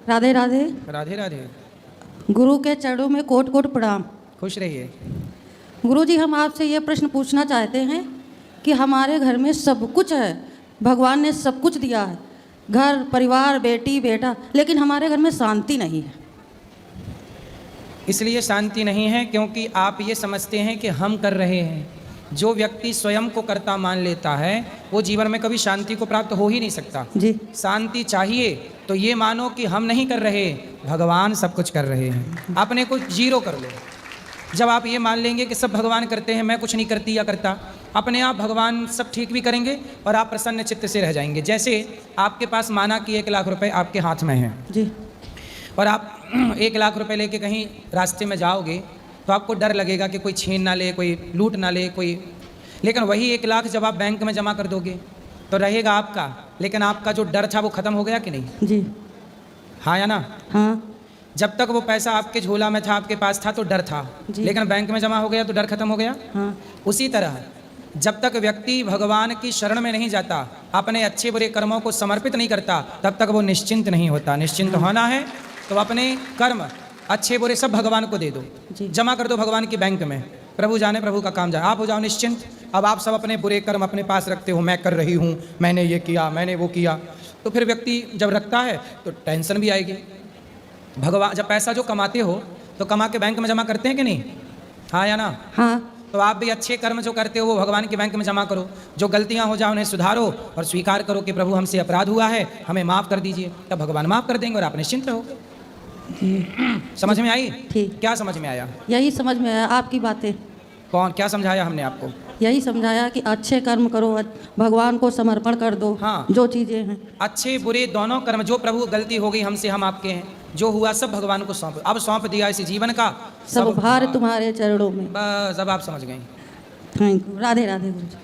राधे राधे। राधे राधे। गुरु के चरणों में कोट कोट प्रणाम। खुश रहिए। गुरु जी, हम आपसे ये प्रश्न पूछना चाहते हैं कि हमारे घर में सब कुछ है, भगवान ने सब कुछ दिया है, घर परिवार बेटी बेटा, लेकिन हमारे घर में शांति नहीं है। इसलिए शांति नहीं है क्योंकि आप ये समझते हैं कि हम कर रहे हैं। जो व्यक्ति स्वयं को कर्ता मान लेता है वो जीवन में कभी शांति को प्राप्त हो ही नहीं सकता जी। शांति चाहिए तो ये मानो कि हम नहीं कर रहे, भगवान सब कुछ कर रहे हैं। अपने को जीरो कर लो। जब आप ये मान लेंगे कि सब भगवान करते हैं, मैं कुछ नहीं करती या करता, अपने आप भगवान सब ठीक भी करेंगे और आप प्रसन्न चित्त से रह जाएंगे। जैसे आपके पास माना कि 1 लाख रुपए आपके हाथ में हैं जी। और आप 1 लाख रुपए लेके कहीं रास्ते में जाओगे तो आपको डर लगेगा कि कोई छीन ना ले, कोई लूट ना ले कोई। लेकिन वही 1 लाख जब आप बैंक में जमा कर दोगे तो रहेगा आपका, लेकिन आपका जो डर था वो खत्म हो गया कि नहीं? जी। हाँ या ना? हाँ। जब तक वो पैसा आपके झोला में था, आपके पास था तो डर था, लेकिन बैंक में जमा हो गया तो डर खत्म हो गया। हाँ। उसी तरह जब तक व्यक्ति भगवान की शरण में नहीं जाता, अपने अच्छे बुरे कर्मों को समर्पित नहीं करता, तब तक वो निश्चिंत नहीं होता। निश्चिंत होना है तो अपने कर्म अच्छे बुरे सब भगवान को दे दो, जमा कर दो भगवान की बैंक में। प्रभु जाने प्रभु का काम जाए, आप हो जाओ निश्चिंत। अब आप सब अपने बुरे कर्म अपने पास रखते हो, मैं कर रही हूँ, मैंने ये किया, मैंने वो किया, तो फिर व्यक्ति जब रखता है तो टेंशन भी आएगी। भगवान जब पैसा जो कमाते हो तो कमा के बैंक में जमा करते हैं कि नहीं? हाँ या ना? हाँ। तो आप भी अच्छे कर्म जो करते हो वो भगवान के बैंक में जमा करो। जो गलतियां हो जाए उन्हें सुधारो और स्वीकार करो कि प्रभु हमसे अपराध हुआ है, हमें माफ़ कर दीजिए। तब भगवान माफ़ कर देंगे और आप निश्चिंत रहो। समझ में आई? ठीक। क्या समझ में आया? यही समझ में आया आपकी बातें। कौन क्या समझाया हमने आपको? यही समझाया कि अच्छे कर्म करो, भगवान को समर्पण कर दो। हाँ। जो चीज़ें हैं अच्छे बुरे दोनों कर्म, जो प्रभु गलती हो गई हमसे, हम आपके हैं, जो हुआ सब भगवान को सौंप। अब सौंप दिया इस जीवन का सब भार तुम्हारे चरणों में। बस अब आप समझ गए। Thank you. Radhe Radhe Guru ji.